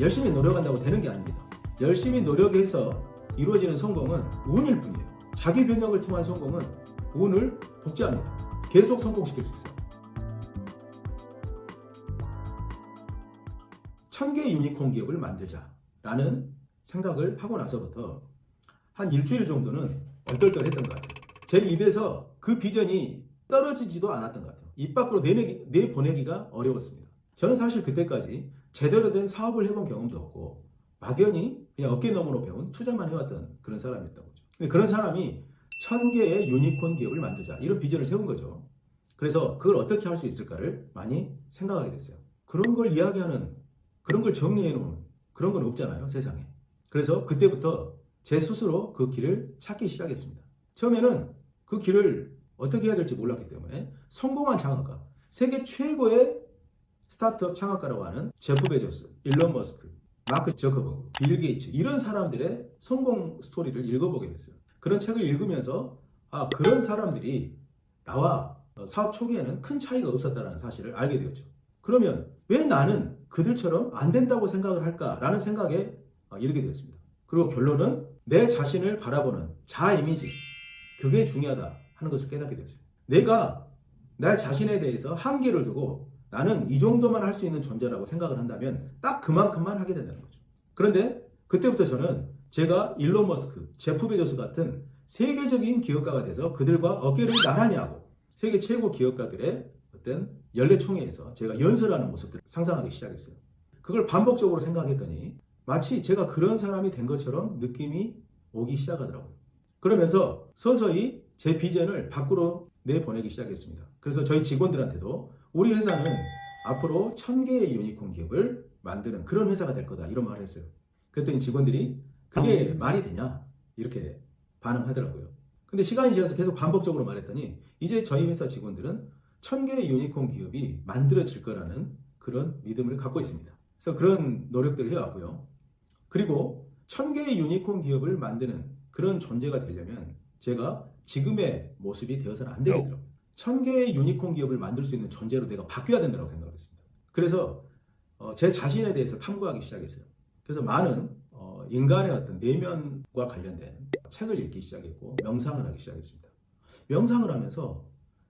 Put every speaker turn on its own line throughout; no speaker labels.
열심히 노력한다고 되는 게 아닙니다. 열심히 노력해서 이루어지는 성공은 운일 뿐이에요. 자기 변혁을 통한 성공은 운을 복제합니다. 계속 성공시킬 수 있어요. 1000개의 유니콘 기업을 만들자라는 생각을 하고 나서부터 한 일주일 정도는 얼떨떨했던 것 같아요. 제 입에서 그 비전이 떨어지지도 않았던 것 같아요. 입 밖으로 내보내기가 어려웠습니다. 저는 사실 그때까지 제대로 된 사업을 해본 경험도 없고 막연히 그냥 어깨너머로 배운 투자만 해왔던 그런 사람이었던 거죠. 근데 그런 사람이 1000개의 유니콘 기업을 만들자 이런 비전을 세운 거죠. 그래서 그걸 어떻게 할 수 있을까를 많이 생각하게 됐어요. 그런 걸 이야기하는, 그런 걸 정리해 놓은 그런 건 없잖아요, 세상에. 그래서 그때부터 제 스스로 그 길을 찾기 시작했습니다. 처음에는 그 길을 어떻게 해야 될지 몰랐기 때문에 성공한 창업가, 세계 최고의 스타트업 창업가라고 하는 제프 베조스, 일론 머스크, 마크 저커버그, 빌 게이츠 이런 사람들의 성공 스토리를 읽어보게 됐어요. 그런 책을 읽으면서 그런 사람들이 나와 사업 초기에는 큰 차이가 없었다는 사실을 알게 되었죠. 그러면 왜 나는 그들처럼 안 된다고 생각을 할까라는 생각에 이르게 되었습니다. 그리고 결론은 내 자신을 바라보는 자아 이미지, 그게 중요하다 하는 것을 깨닫게 되었어요. 내가 나 자신에 대해서 한계를 두고 나는 이 정도만 할 수 있는 존재라고 생각을 한다면 딱 그만큼만 하게 된다는 거죠. 그런데 그때부터 저는 제가 일론 머스크, 제프 베조스 같은 세계적인 기업가가 돼서 그들과 어깨를 나란히 하고 세계 최고 기업가들의 어떤 연례총회에서 제가 연설하는 모습들을 상상하기 시작했어요. 그걸 반복적으로 생각했더니 마치 제가 그런 사람이 된 것처럼 느낌이 오기 시작하더라고요. 그러면서 서서히 제 비전을 밖으로 내보내기 시작했습니다. 그래서 저희 직원들한테도 우리 회사는 앞으로 1000개의 유니콘 기업을 만드는 그런 회사가 될 거다 이런 말을 했어요. 그랬더니 직원들이 그게 말이 되냐 이렇게 반응하더라고요. 근데 시간이 지나서 계속 반복적으로 말했더니 이제 저희 회사 직원들은 1000개의 유니콘 기업이 만들어질 거라는 그런 믿음을 갖고 있습니다. 그래서 그런 노력들을 해왔고요. 그리고 1000개의 유니콘 기업을 만드는 그런 존재가 되려면 제가 지금의 모습이 되어서는 안 되겠더라고요. 1000개의 유니콘 기업을 만들 수 있는 존재로 내가 바뀌어야 된다고 생각했습니다. 그래서 제 자신에 대해서 탐구하기 시작했어요. 그래서 많은 인간의 어떤 내면과 관련된 책을 읽기 시작했고 명상을 하기 시작했습니다. 명상을 하면서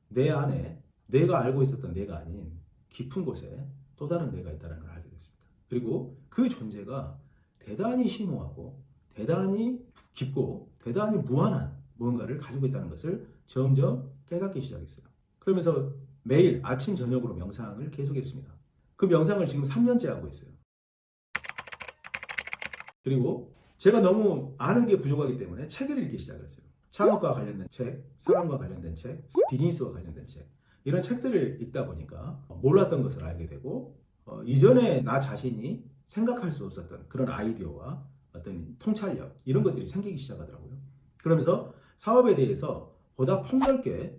내 안에 내가 알고 있었던 내가 아닌 깊은 곳에 또 다른 내가 있다는 걸 알게 됐습니다. 그리고 그 존재가 대단히 심오하고 대단히 깊고 대단히 무한한 무언가를 가지고 있다는 것을 점점 깨닫기 시작했어요. 그러면서 매일 아침 저녁으로 명상을 계속했습니다. 그 명상을 지금 3년째 하고 있어요. 그리고 제가 너무 아는 게 부족하기 때문에 책을 읽기 시작했어요. 창업과 관련된 책, 사람과 관련된 책, 비즈니스와 관련된 책 이런 책들을 읽다 보니까 몰랐던 것을 알게 되고 이전에 나 자신이 생각할 수 없었던 그런 아이디어와 어떤 통찰력 이런 것들이 생기기 시작하더라고요. 그러면서 사업에 대해서 보다 폭넓게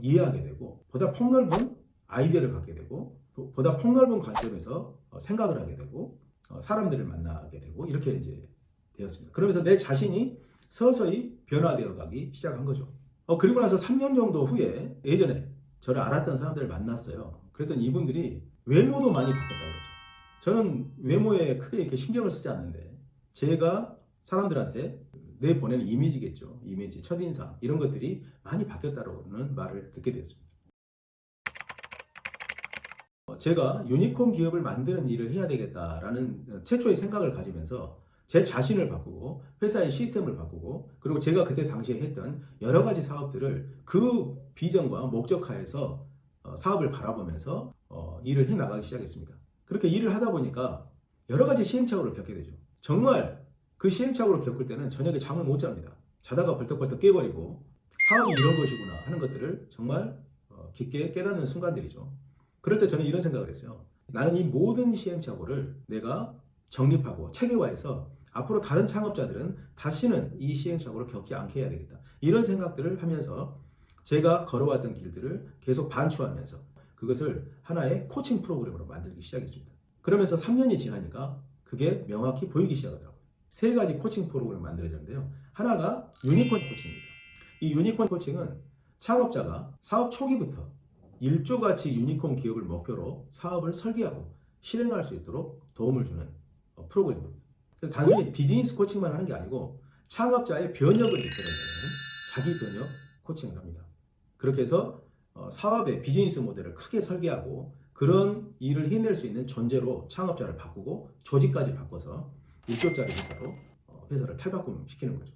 이해하게 되고 보다 폭넓은 아이디어를 갖게 되고 보다 폭넓은 관점에서 생각을 하게 되고 사람들을 만나게 되고 이렇게 이제 되었습니다. 그러면서 내 자신이 서서히 변화되어 가기 시작한 거죠. 그리고 나서 3년 정도 후에 예전에 저를 알았던 사람들을 만났어요. 그랬더니 이분들이 외모도 많이 바뀌었다고 그러죠. 저는 외모에 크게 이렇게 신경을 쓰지 않는데 제가 사람들한테 내보내는 이미지겠죠. 이미지, 첫인상 이런 것들이 많이 바뀌었다는 말을 듣게 됐습니다. 제가 유니콘 기업을 만드는 일을 해야 되겠다라는 최초의 생각을 가지면서 제 자신을 바꾸고 회사의 시스템을 바꾸고 그리고 제가 그때 당시에 했던 여러 가지 사업들을 그 비전과 목적하에서 사업을 바라보면서 일을 해나가기 시작했습니다. 그렇게 일을 하다 보니까 여러 가지 시행착오를 겪게 되죠. 정말 그 시행착오를 겪을 때는 저녁에 잠을 못 잡니다. 자다가 벌떡벌떡 깨버리고 사업이 이런 것이구나 하는 것들을 정말 깊게 깨닫는 순간들이죠. 그럴 때 저는 이런 생각을 했어요. 나는 이 모든 시행착오를 내가 정립하고 체계화해서 앞으로 다른 창업자들은 다시는 이 시행착오를 겪지 않게 해야 되겠다. 이런 생각들을 하면서 제가 걸어왔던 길들을 계속 반추하면서 그것을 하나의 코칭 프로그램으로 만들기 시작했습니다. 그러면서 3년이 지나니까 그게 명확히 보이기 시작하더라고요. 3가지 코칭 프로그램을 만들어졌는데요. 하나가 유니콘 코칭입니다. 이 유니콘 코칭은 창업자가 사업 초기부터 일조같이 유니콘 기업을 목표로 사업을 설계하고 실행할 수 있도록 도움을 주는 프로그램입니다. 그래서 단순히 비즈니스 코칭만 하는 게 아니고 창업자의 변혁을 이끌어내는 자기 변혁 코칭을 합니다. 그렇게 해서 사업의 비즈니스 모델을 크게 설계하고 그런 일을 해낼 수 있는 존재로 창업자를 바꾸고 조직까지 바꿔서 1조짜리 회사로 회사를 탈바꿈시키는 거죠.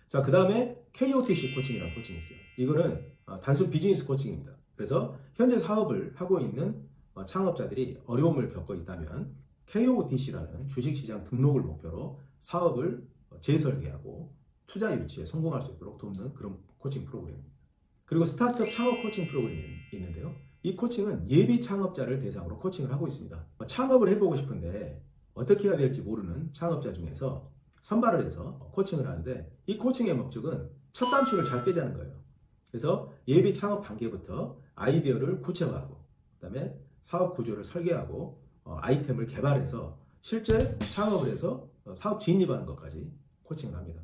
자, 그 다음에 KOTC 코칭이라는 코칭이 있어요. 이거는 단순 비즈니스 코칭입니다. 그래서 현재 사업을 하고 있는 창업자들이 어려움을 겪고 있다면 KOTC라는 주식시장 등록을 목표로 사업을 재설계하고 투자 유치에 성공할 수 있도록 돕는 그런 코칭 프로그램입니다. 그리고 스타트업 창업 코칭 프로그램이 있는데요. 이 코칭은 예비 창업자를 대상으로 코칭을 하고 있습니다. 창업을 해보고 싶은데 어떻게 해야 될지 모르는 창업자 중에서 선발을 해서 코칭을 하는데 이 코칭의 목적은 첫 단추를 잘 꿰자는 거예요. 그래서 예비 창업 단계부터 아이디어를 구체화하고 그다음에 사업 구조를 설계하고 아이템을 개발해서 실제 창업을 해서 사업 진입하는 것까지 코칭을 합니다.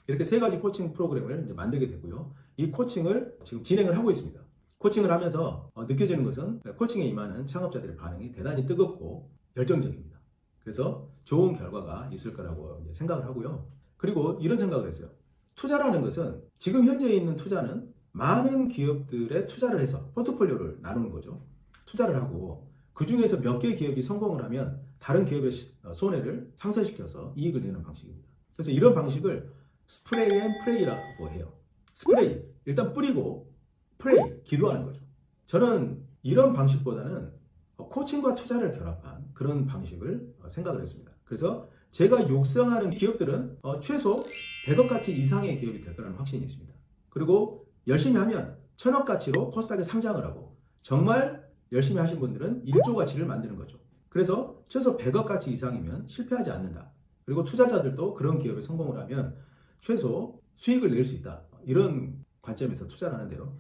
이렇게 세 가지 코칭 프로그램을 이제 만들게 되고요. 이 코칭을 지금 진행을 하고 있습니다. 코칭을 하면서 느껴지는 것은 코칭에 임하는 창업자들의 반응이 대단히 뜨겁고 열정적입니다. 그래서 좋은 결과가 있을 거라고 생각을 하고요. 그리고 이런 생각을 했어요. 투자라는 것은 지금 현재 있는 투자는 많은 기업들에 투자를 해서 포트폴리오를 나누는 거죠. 투자를 하고 그 중에서 몇 개의 기업이 성공을 하면 다른 기업의 손해를 상쇄시켜서 이익을 내는 방식입니다. 그래서 이런 방식을 스프레이 앤 프레이라고 해요. 스프레이, 일단 뿌리고 프레이, 기도하는 거죠. 저는 이런 방식보다는 코칭과 투자를 결합한 그런 방식을 생각을 했습니다. 그래서 제가 육성하는 기업들은 최소 100억 가치 이상의 기업이 될 거라는 확신이 있습니다. 그리고 열심히 하면 1000억 가치로 코스닥에 상장을 하고 정말 열심히 하신 분들은 1조 가치를 만드는 거죠. 그래서 최소 100억 가치 이상이면 실패하지 않는다. 그리고 투자자들도 그런 기업에 성공을 하면 최소 수익을 낼 수 있다. 이런 관점에서 투자를 하는데요.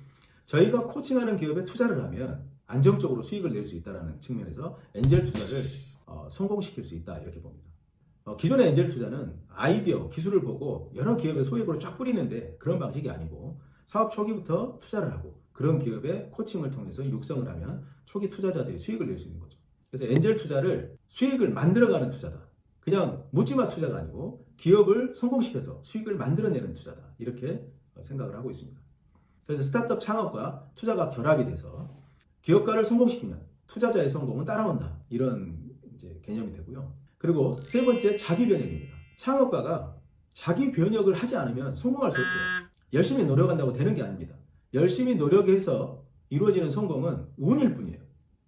저희가 코칭하는 기업에 투자를 하면 안정적으로 수익을 낼 수 있다는 측면에서 엔젤 투자를 성공시킬 수 있다 이렇게 봅니다. 기존의 엔젤 투자는 아이디어, 기술을 보고 여러 기업의 소액으로 쫙 뿌리는데 그런 방식이 아니고 사업 초기부터 투자를 하고 그런 기업의 코칭을 통해서 육성을 하면 초기 투자자들이 수익을 낼 수 있는 거죠. 그래서 엔젤 투자를 수익을 만들어가는 투자다. 그냥 묻지마 투자가 아니고 기업을 성공시켜서 수익을 만들어내는 투자다. 이렇게 생각을 하고 있습니다. 그래서 스타트업 창업과 투자가 결합이 돼서 기업가를 성공시키면 투자자의 성공은 따라온다. 이런 이제 개념이 되고요. 그리고 세 번째, 자기 변혁입니다. 창업가가 자기 변혁을 하지 않으면 성공할 수 없어요. 열심히 노력한다고 되는 게 아닙니다. 열심히 노력해서 이루어지는 성공은 운일 뿐이에요.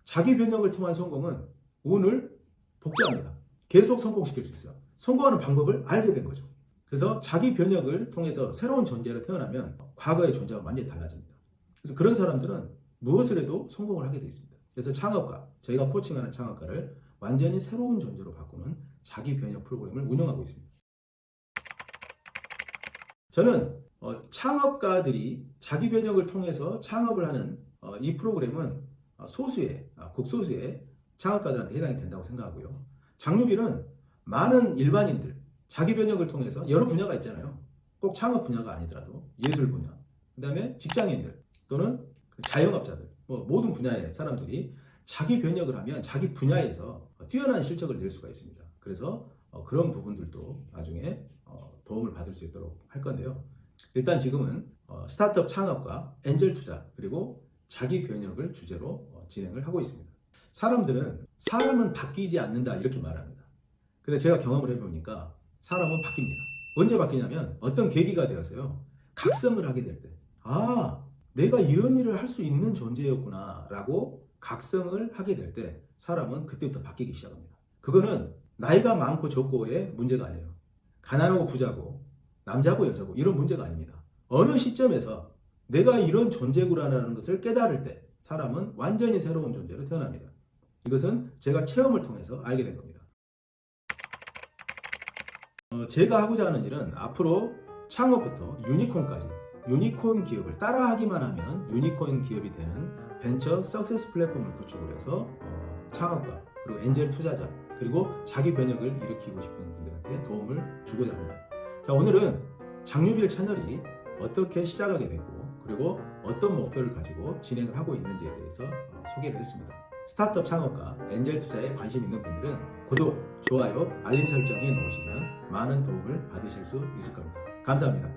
자기 변혁을 통한 성공은 운을 복제합니다. 계속 성공시킬 수 있어요. 성공하는 방법을 알게 된 거죠. 그래서 자기 변혁을 통해서 새로운 존재로 태어나면 과거의 존재가 완전히 달라집니다. 그래서 그런 사람들은 무엇을 해도 성공을 하게 되어 있습니다. 그래서 창업가, 저희가 코칭하는 창업가를 완전히 새로운 존재로 바꾸는 자기 변혁 프로그램을 운영하고 있습니다. 저는 창업가들이 자기 변혁을 통해서 창업을 하는 이 프로그램은 극소수의 창업가들한테 해당이 된다고 생각하고요. 장유비는 많은 일반인들, 자기 변혁을 통해서 여러 분야가 있잖아요. 꼭 창업 분야가 아니더라도 예술 분야, 그 다음에 직장인들 또는 자영업자들, 모든 분야의 사람들이 자기 변혁을 하면 자기 분야에서 뛰어난 실적을 낼 수가 있습니다. 그래서 그런 부분들도 나중에 도움을 받을 수 있도록 할 건데요. 일단 지금은 스타트업 창업과 엔젤 투자 그리고 자기 변혁을 주제로 진행을 하고 있습니다. 사람은 바뀌지 않는다 이렇게 말합니다. 근데 제가 경험을 해보니까 사람은 바뀝니다. 언제 바뀌냐면 어떤 계기가 되어서요. 각성을 하게 될 때, 내가 이런 일을 할 수 있는 존재였구나 라고 각성을 하게 될 때 사람은 그때부터 바뀌기 시작합니다. 그거는 나이가 많고 적고의 문제가 아니에요. 가난하고 부자고 남자고 여자고 이런 문제가 아닙니다. 어느 시점에서 내가 이런 존재구나라는 것을 깨달을 때 사람은 완전히 새로운 존재로 태어납니다. 이것은 제가 체험을 통해서 알게 된 겁니다. 제가 하고자 하는 일은 앞으로 창업부터 유니콘까지 유니콘 기업을 따라하기만 하면 유니콘 기업이 되는 벤처 석세스 플랫폼을 구축을 해서 창업가 그리고 엔젤 투자자 그리고 자기 변혁을 일으키고 싶은 분들한테 도움을 주고자 합니다. 자, 오늘은 장유빌 채널이 어떻게 시작하게 됐고 그리고 어떤 목표를 가지고 진행을 하고 있는지에 대해서 소개를 했습니다. 스타트업 창업과 엔젤 투자에 관심 있는 분들은 구독, 좋아요, 알림 설정 해 놓으시면 많은 도움을 받으실 수 있을 겁니다. 감사합니다.